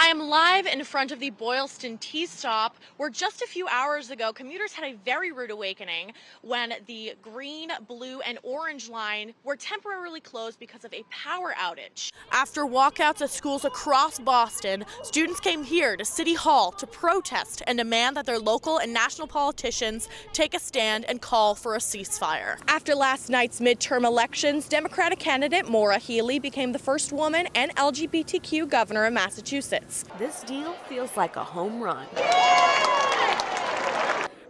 I am live in front of the Boylston T-Stop, where just a few hours ago, commuters had a very rude awakening when the green, blue, and orange line were temporarily closed because of a power outage. After walkouts at schools across Boston, students came here to City Hall to protest and demand that their local and national politicians take a stand and call for a ceasefire. After last night's midterm elections, Democratic candidate Maura Healey became the first woman and LGBTQ governor of Massachusetts. This deal feels like a home run.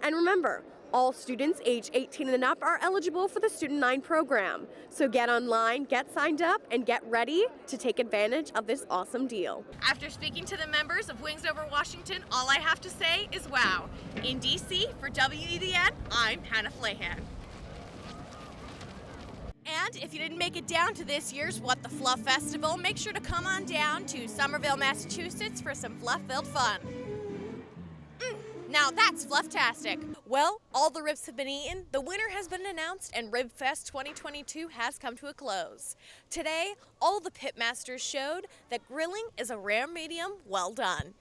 And remember, all students age 18 and up are eligible for the Student 9 program. So get online, get signed up, and get ready to take advantage of this awesome deal. After speaking to the members of Wings Over Washington, all I have to say is wow. In DC, for WEDN, I'm Hannah Flayhan. And if you didn't make it down to this year's What the Fluff Festival, make sure to come on down to Somerville, Massachusetts for some fluff-filled fun. Now that's flufftastic. Well, all the ribs have been eaten, the winner has been announced, and Rib Fest 2022 has come to a close. Today, all the pitmasters showed that grilling is a rare medium well done.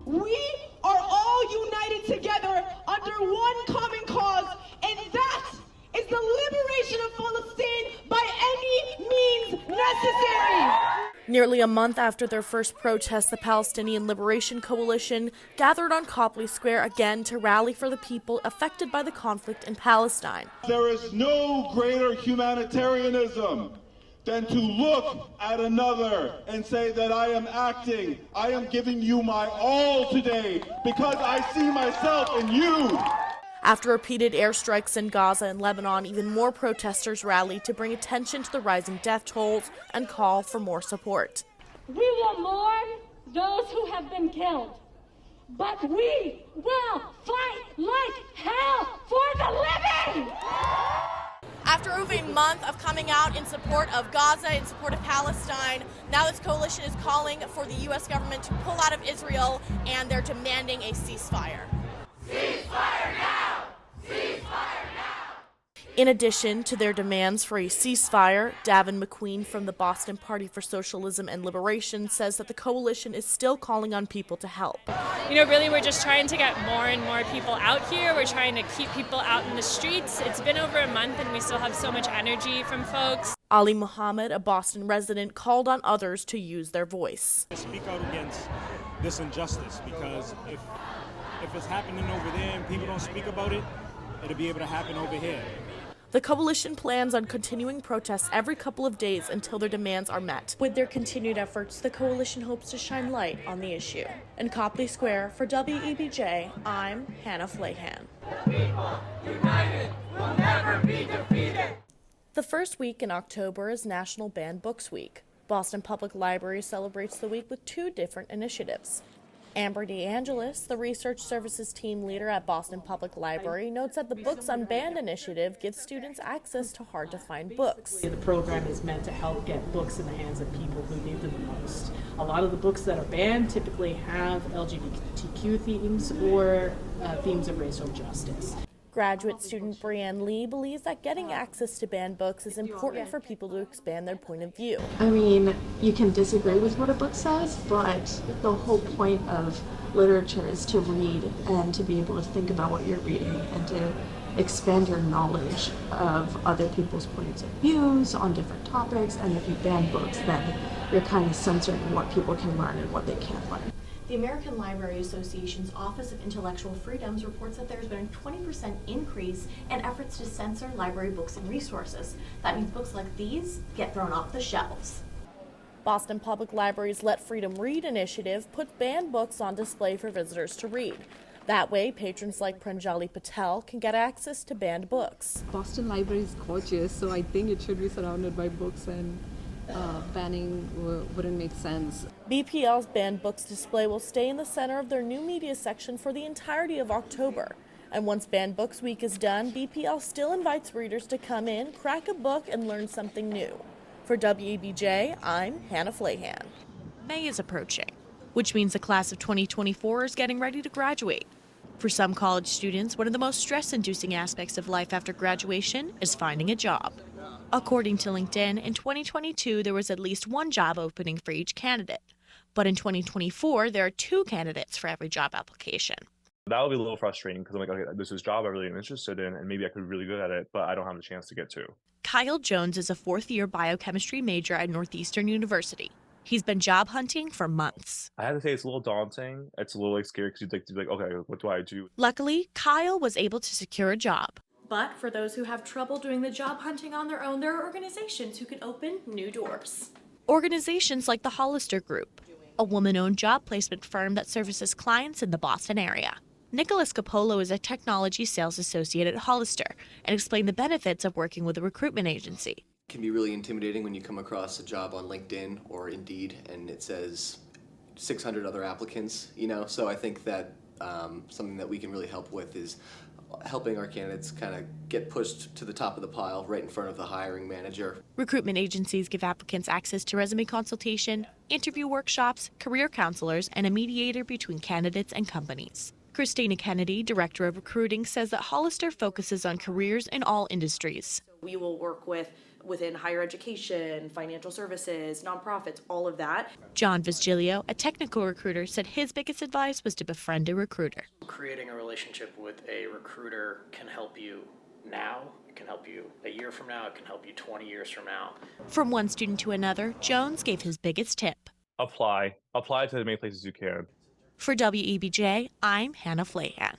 We are all united together under one common cause, and that is the liberation of Palestine by any means necessary. Nearly a month after their first protest, the Palestinian Liberation Coalition gathered on Copley Square again to rally for the people affected by the conflict in Palestine. There is no greater humanitarianism than to look at another and say that I am giving you my all today because I see myself in you. After repeated airstrikes in Gaza and Lebanon, even more protesters rallied to bring attention to the rising death tolls and call for more support. We will mourn those who have been killed, but we will fight like hell for the living! After over a month of coming out in support of Gaza, in support of Palestine, now this coalition is calling for the U.S. government to pull out of Israel, and they're demanding a ceasefire. Ceasefire now! Ceasefire now! In addition to their demands for a ceasefire, Davin McQueen from the Boston Party for Socialism and Liberation says that the coalition is still calling on people to help. Really we're just trying to get more and more people out here. We're trying to keep people out in the streets. It's been over a month and we still have so much energy from folks. Ali Muhammad, a Boston resident, called on others to use their voice. Speak out against this injustice, because if it's happening over there and people don't speak about it, it'll be able to happen over here. The coalition plans on continuing protests every couple of days until their demands are met. With their continued efforts, the coalition hopes to shine light on the issue. In Copley Square, for WEBJ, I'm Hannah Flayhan. People united will never be defeated. The first week in October is National Banned Books Week. Boston Public Library celebrates the week with two different initiatives. Amber DeAngelis, the research services team leader at Boston Public Library, notes that the Books Unbanned initiative gives students access to hard-to-find books. The program is meant to help get books in the hands of people who need them the most. A lot of the books that are banned typically have LGBTQ themes or themes of racial justice. Graduate student Brianne Lee believes that getting access to banned books is important for people to expand their point of view. I mean, you can disagree with what a book says, but the whole point of literature is to read and to be able to think about what you're reading and to expand your knowledge of other people's points of views on different topics. And if you ban books, then you're kind of censoring what people can learn and what they can't learn. The American Library Association's Office of Intellectual Freedoms reports that there's been a 20% increase in efforts to censor library books and resources. That means books like these get thrown off the shelves. Boston Public Library's Let Freedom Read initiative puts banned books on display for visitors to read. That way, patrons like Pranjali Patel can get access to banned books. Boston Library is gorgeous, so I think it should be surrounded by books, and banning wouldn't make sense. BPL's banned books display will stay in the center of their new media section for the entirety of October. And once Banned Books Week is done, BPL still invites readers to come in, crack a book, and learn something new. For WEBJ, I'm Hannah Flayhan. May is approaching, which means the class of 2024 is getting ready to graduate. For some college students, one of the most stress-inducing aspects of life after graduation is finding a job. According to LinkedIn, in 2022, there was at least one job opening for each candidate. But in 2024, there are 2 candidates for every job application. That would be a little frustrating because I'm like, okay, this is a job I really am interested in, and maybe I could be really good at it, but I don't have the chance to get to. Kyle Jones is a 4th-year biochemistry major at Northeastern University. He's been job hunting for months. I have to say it's a little daunting. It's a little scary because you'd like, okay, what do I do? Luckily, Kyle was able to secure a job. But for those who have trouble doing the job hunting on their own, there are organizations who can open new doors. Organizations like the Hollister Group, a woman-owned job placement firm that services clients in the Boston area. Nicholas Capolo is a technology sales associate at Hollister and explained the benefits of working with a recruitment agency. It can be really intimidating when you come across a job on LinkedIn or Indeed and it says 600 other applicants, so I think that something that we can really help with is helping our candidates kind of get pushed to the top of the pile right in front of the hiring manager. Recruitment agencies give applicants access to resume consultation, interview workshops, career counselors, and a mediator between candidates and companies. Christina Kennedy, Director of Recruiting, says that Hollister focuses on careers in all industries. We will work within higher education, financial services, nonprofits, all of that. John Visgilio, a technical recruiter, said his biggest advice was to befriend a recruiter. Creating a relationship with a recruiter can help you now, it can help you a year from now, it can help you 20 years from now. From one student to another, Jones gave his biggest tip. Apply to as many places as you can. For WEBJ, I'm Hannah Flayhan.